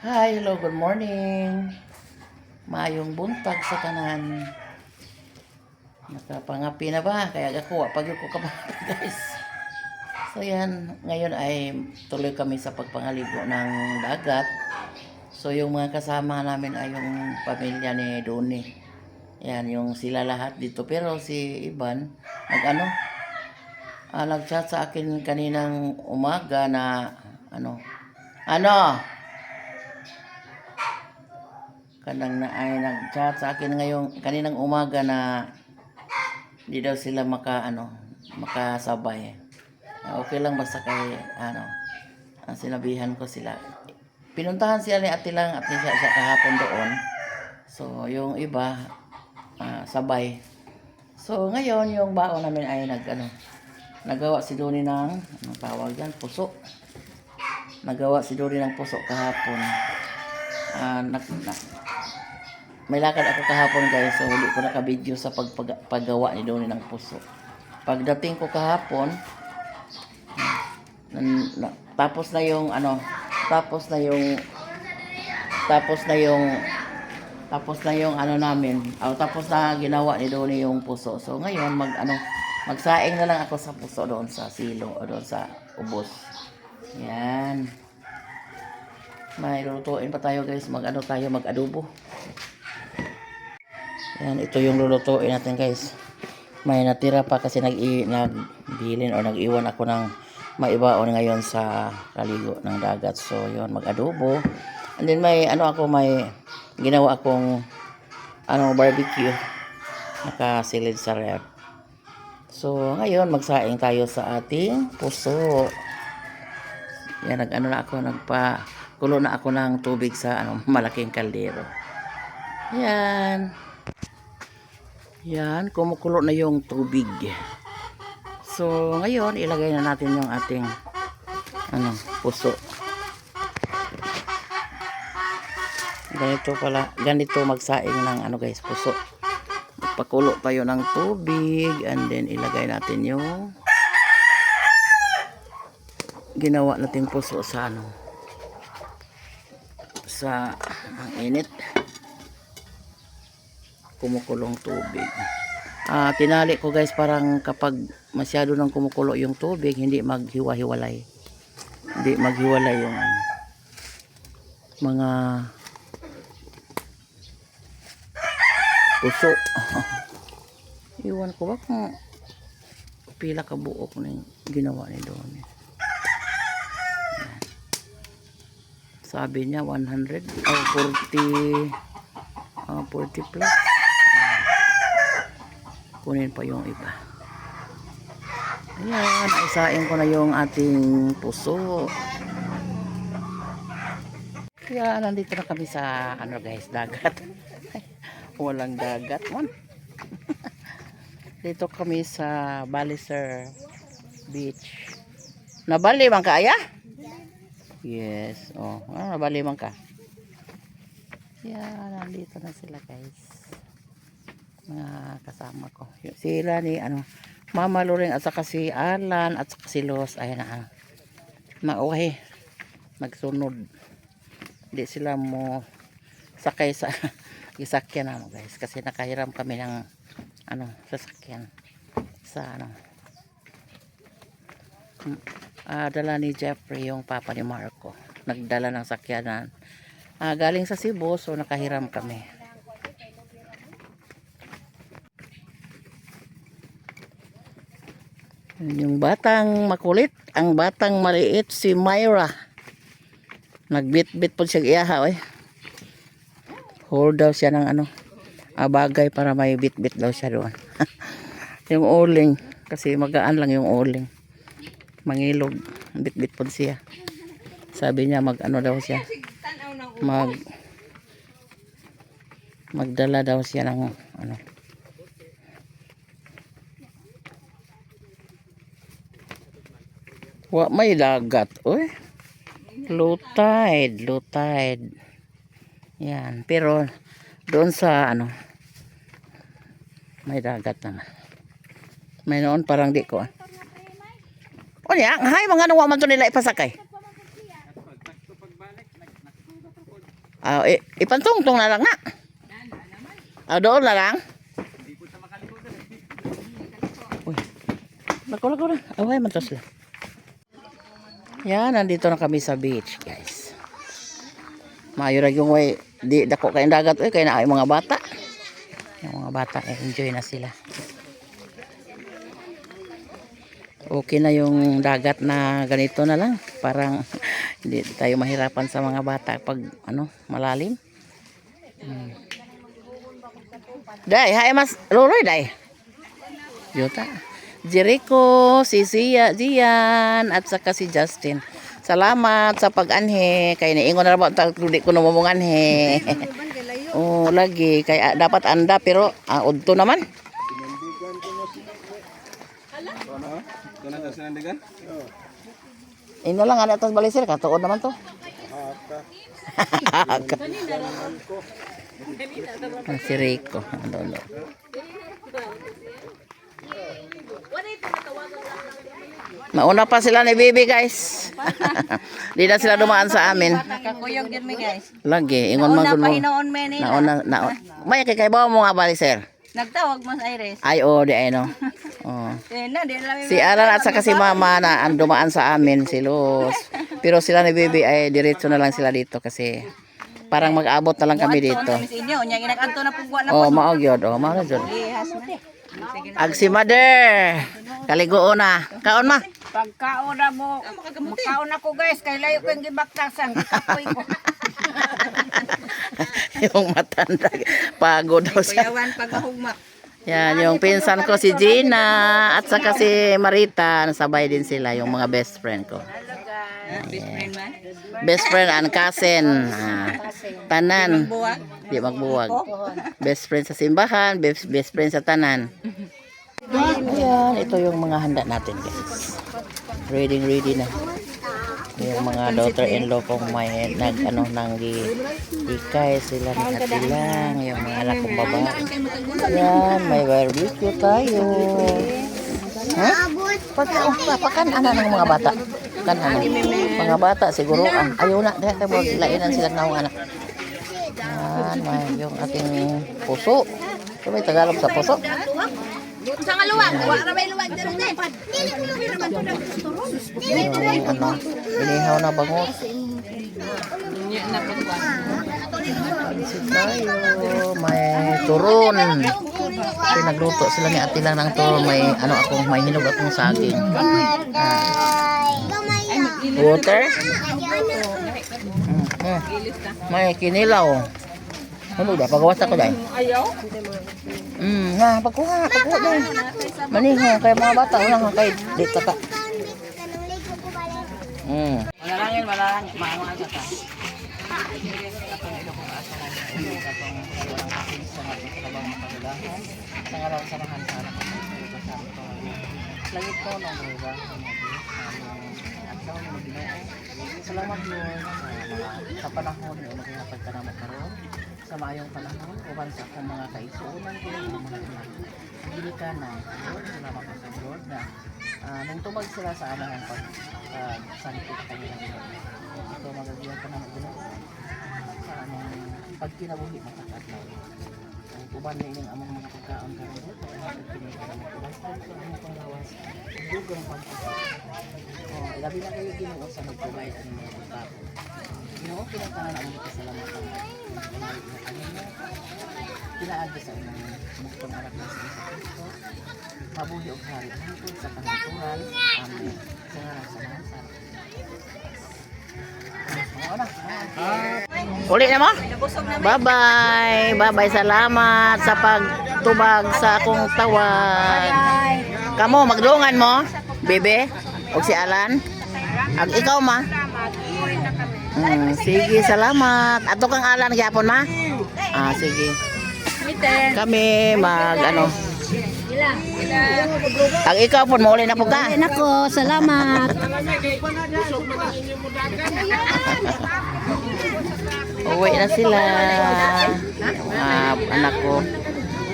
Hi, hello, good morning. Maayong buntag sa tanan. Nakapangapi na ba? Kaya ako, pag ko ka ba, guys. So yan, ngayon ay tuloy kami sa pagpangaligo ng dagat. So yung mga kasama namin ay yung pamilya ni Doni. Yan, yung sila lahat dito. Pero si Iban, nag-chat sa akin kaninang umaga na, ano, kanang na ay nag-chat sa akin ngayong kaninang umaga na di daw sila makasabay. Okay lang basta kay sinabihan ko sila. Pinuntahan siya ni Ate Lang at siya kahapon doon. So yung iba sabay. So ngayon yung baon namin ay nagawa si Doni ng anong tawag yan, puso. Nagawa si Doni ng puso kahapon. Ah, may lakad ako kahapon guys, so hindi ko naka-video sa paggawa ni Doni ng puso. Pagdating ko kahapon, tapos na yung namin, tapos na ginawa ni Doni yung puso. So ngayon magsaing na lang ako sa puso doon sa silo o doon sa ubos. Yan. May lulutuin pa tayo guys, mag-adobo. Yan, ito yung lulutuin natin guys. May natira pa kasi nagbilin o nag-iwan ako ng maibaon ngayon sa kaligo ng dagat. So yun, mag-adobo. And then may ginawa akong barbecue. Nakasilid sa ref. So ngayon magsaing tayo sa ating puso. Yan, nagpakulo na ako ng tubig sa malaking kaldero. Yan. Yan, kumukulo na yung tubig. So, ngayon, ilagay na natin yung ating puso. Ganito magsaing ng guys, puso. Pakulo tayo ng tubig and then ilagay natin yung ginawa nating puso sa ang init. Kumukulong tubig. Tinali ko guys, parang kapag masyado nang kumukulo yung tubig, hindi maghiwa-hiwalay. Hindi maghiwalay yung mga puso. Iwan ko ba kung pila ka buok na yung ginawa ni Doni. Sabi niya 100 o 40 plus. Kunin pa yung iba. Ayan, naisain ko na yung ating puso. Kaya nandito na kami sa guys, dagat. Walang dagat man. Dito kami sa Baliser Beach. Nabali man ka, aya? Yes. Nabali man ka. Yan, nandito na sila guys. Mga kasama ko. Sila ni Mama Loring at saka si Alan at saka si Los. Ayan na. Mauhay. Nagsunod. Hindi sila mo sakay sa isakyan na guys. Kasi nakahiram kami ng sasakyan. Sa dala ni Jeffrey yung papa ni Marco. Nagdala ng sakyanan. Galing sa Cebu, so nakahiram kami. Yung batang makulit, ang batang maliit si Myra. Nagbit-bit po siya iyaha, hold daw siya ng bagay para may bit-bit daw siya doon. Yung uling, kasi magaan lang yung uling. Mangilog, bit-bit po siya. Sabi niya daw siya. Magdala daw siya ng may dagat, low tide. Yan, pero doon sa may dagat naman. May noon parang di ko. Hay mga nawa man to nila ipasakay. Ipantungtong na lang na. Doon na lang. Uy. Lako na. Away, mantos lang. Yan, nandito na kami sa beach, guys. Mayo ra yung way. Di dako kay dagat. Kaya na ay mga bata. Yung mga bata, enjoy na sila. Okay na yung dagat na ganito na lang. Parang hindi tayo mahirapan sa mga bata pag malalim. Day, hay mas loloy day. Yuta. Jericho, si Zian, at saka si Justin. Salamat sa pag-anhe. Kaya niingon na naman, hindi ko namamunganhe. Oh, lagi. Kaya dapat anda, pero udto naman. Ino lang, atas balisir ka. Tuod naman to. Si Rico. Ano. Mauna pa sila ni Bibi, guys. Di na sila dumaan sa amin. Nakakuyog yun mi guys. Lagi, ingon Nauna magul pa mo. hinoon men nila. Nauna. May kay bawa mo nga bali, sir. Nagtawag mas Iris. Ay, di ay no. Oh. Di alam Si Alan at saka si Mama na ang dumaan sa amin, si Luz. Pero sila ni Bibi ay diretso na lang sila dito kasi parang mag-abot na lang kami dito. Miss inyo, nya ginakanto na pugwa na Oh, mao gyud. Oh, mao na gyud. ihas na. Ag si Mother. Kaligoon na. Kaon ma. Pagkaon na mo, makaon ako guys, kay layo ko yung gibaktasan, kapoy ko. Yung matanda. Pagod daw siya. Kuyawan pag mahugma. Yan, yung pinsan ko si Gina at saka si Marita. Nasabay din sila, yung mga best friend ko. Best friend man. Best friend and cousin. Tanan. Buwag. Di magbuwag. Best friend sa simbahan, best friend sa tanan. Ayan, ito yung mga handa natin, guys. Ready na. Yung mga daughter-in-law kong may ikay sila ni Ate Lang, yung mga anak kong babae. Ayan, may barbecue tayo. Ha? Pakan ng mga bata. Mga bata siguro ayaw na dahil tayo maglainan sila ng anak. Yan, may yung ating puso. So, may Tagalog sa puso. Sa ngaluwag, wala may luwag dito din. Yung inihaw na bangus. Tayo, may turon. Kasi nagluto sila ni Ate Lang ng turon. May may hinog akong saging. Water. May kinilaw. Ano ba? Pagawas ako dahil. Ayaw? Pagkuha dahil. Maniho, kaya mga bata, wala kay dito ka. Malalangin, maangan ka ta. Langit ko ng mga salamat Lord sa panahon na naghatag ka na magkaroon sa maayong panahon uban sa akong mga kaisuunan ko mga ginikanan Lord, salamat ko sa Lord na nung tumag sila sa amang pag-santik kanilang ito magagawin ka na mag-ginoo sa amang pagkinabuhi makakatlaw uban na inyong amang mga pagkaon karon Lord kaya nagpagkinay ka na mag-ubas sa amang panglawas dugang pag-usap ilabi na kayo Ginoo sa nag-provide ang mga pagkaon Ginoo, pinagtangan ang mga kasalamatan kinaagi sa unang muktong anak na sa Kristo mabuhi o hari hangtod sa panatural. Amen. Sa ngalan sa mga uli na mo? Bye-bye. Salamat sa pagtubag sa akong tawag. Kamo, magdungan mo, bebe, o si Alan. Ikaw ma. Sige, salamat. Ato kang Alan gyapon ma? Sige. Kami Ang ikaw po, mauli na po ka. Nako, salamat. Uwi na sila. Anak ko.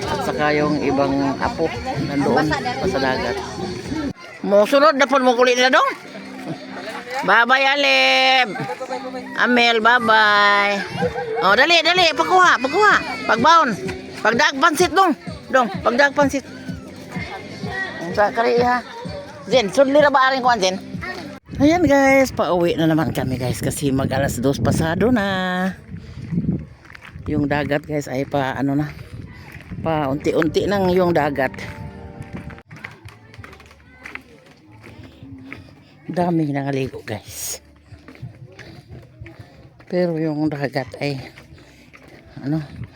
At saka yung ibang apo nandoon pa sa dagat. Mo sunod na po mo kulit nila dong. Bye-bye, Alib. Amel, bye-bye. Oh, dali. Pagkuha. Pagbaon. Pagdaag pansit dong. Pagdaag pansit. Sa kari ha. Zen, sudli ra ba aring kuan Zen? Ayan guys, pauwi na naman kami guys kasi mag 2:00 pasado na. Yung dagat guys ay pa unti-unti nang yung dagat. Dami nangaligo guys. Pero yung dagat ay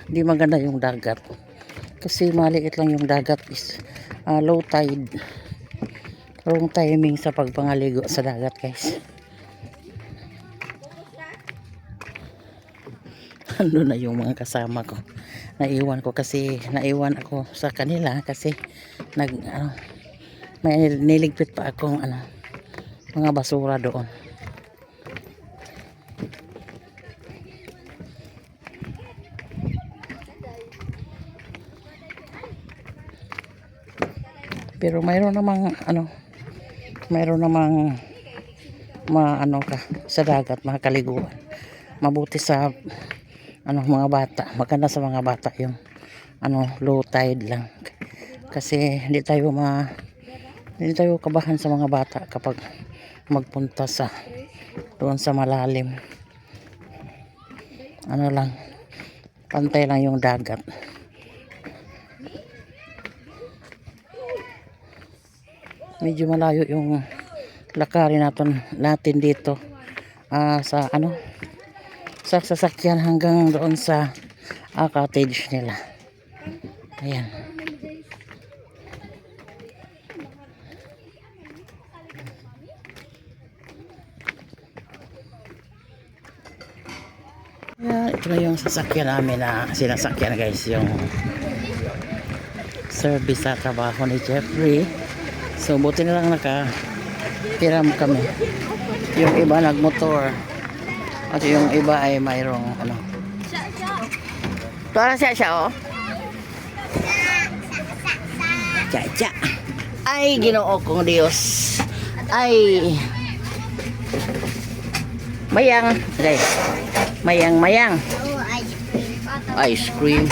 hindi maganda yung dagat. Kasi maliit lang yung dagat is low tide. Wrong timing sa pagpangaligo sa dagat guys. Ano na yung mga kasama ko. Naiwan ako sa kanila kasi may niligpit pa akong mga basura doon. Pero mayroon namang sa dagat makakaliguan. Mabuti sa mga bata, maganda sa mga bata yung low tide lang. Kasi hindi tayo kabahan sa mga bata kapag magpunta doon sa malalim. Pantay lang yung dagat. Medyo malayo yung lakarin natin dito sa sasakyan hanggang doon sa cottage nila. Ayan. Ito na yung sasakyan namin na sinasakyan guys, yung service sa trabaho ni Jeffrey. So buti na lang nakahiram kami. Yung iba nagmotor at yung iba ay mayroong para siya oh. Cha. Ay Ginoo kong Diyos. Ay mayang. Mayang. Ice cream.